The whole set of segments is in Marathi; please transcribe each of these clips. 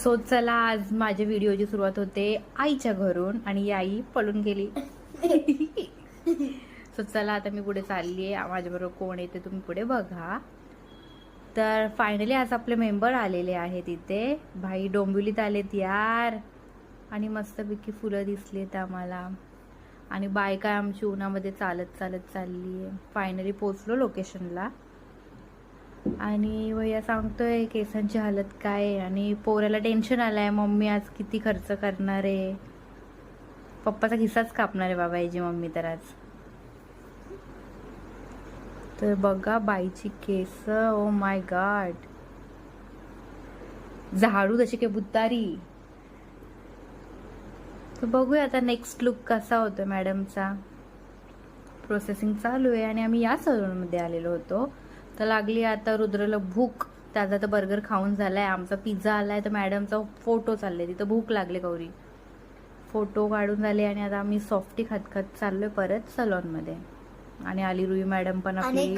सो चला, आज माझ्या व्हिडिओची सुरुवात होते आईच्या घरून आणि ही आई पळून गेली. सो चला, आता मी पुढे चालली आहे. माझ्याबरोबर कोण येते तुम्ही पुढे बघा. तर फायनली आज आपले मेंबर आलेले आहेत इथे. भाई डोंबिवलीत आलेत यार, आणि मस्तपैकी फुलं दिसलीत आम्हाला. आणि बायका आमची उन्हामध्ये चालत चालत चालली आहे. फायनली पोचलो लोकेशनला. आणि भैया सांगतोय केसांची हालत काय आहे. आणि पोराला टेन्शन आलंय, मम्मी आज किती खर्च करणार आहे. पप्पाचा खिस्साच कापणार आहे बाबा याची मम्मी तर आज. तर बघा बाईची केस, ओ माय गॉड, झाडू तशी काय बुतारी. तर बघूया आता नेक्स्ट लुक कसा होतो मॅडमचा. प्रोसेसिंग चालू आहे. आणि आम्ही या सलूनमध्ये आलेलो होतो. तर लागली आता रुद्रला भूक. त्याचा तर बर्गर खाऊन झालाय, आमचा पिझ्झा आलाय, तर मॅडमचा फोटो चाललाय. तिथं भूक लागले गौरी. फोटो काढून झाले आणि आता आम्ही सॉफ्टी खात खात चाललोय परत सलूनमध्ये. आणि आली रुई मॅडम पण आपली.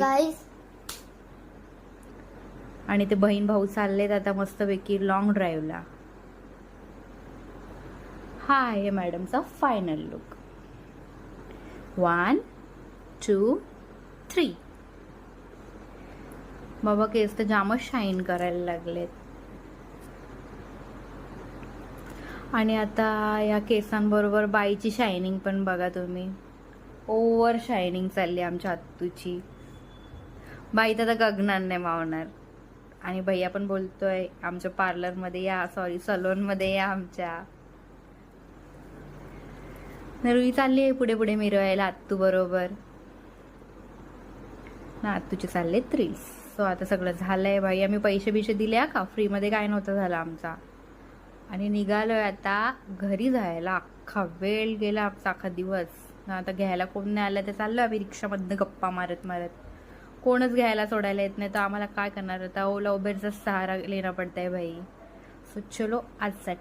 आणि ते बहीण भाऊ चाललेत आता मस्तपैकी लॉंग ड्राईव्हला. हा आहे मॅडमचा फायनल लुक. 1 2 3. बाबा केस तर जामच शाईन करायला लागलेत. आणि आता या केसांबरोबर बाईची शायनिंग पण बघा तुम्ही. ओव्हर शायनिंग चालली आमच्या आत्तूची. बाई तर आता गगनात नाही मावणार. आणि भैया पण बोलतोय आमच्या पार्लरमध्ये या, सॉरी सलूनमध्ये या आमच्या. रुई चालली आहे पुढे पुढे मिरवायला आत्तू बरोबर ना. आत्तूचे चालले रील्स. सो आता सगळं झालंय भाई. आम्ही पैसे बिशे दिले का, फ्रीमध्ये काय नव्हतं झालं आमचा. आणि निघालोय आता घरी जायला. अख्खा वेळ गेला आमचा, अख्खा दिवस. आता घ्यायला कोण नाही आलं तर चाललो आम्ही रिक्षामधनं गप्पा मारत मारत. कोणच घ्यायला सोडायला येत नाही तर आम्हाला काय करणार होता. ओला उबेरचा सहारा लेना पडताय भाई. सो चलो आजचा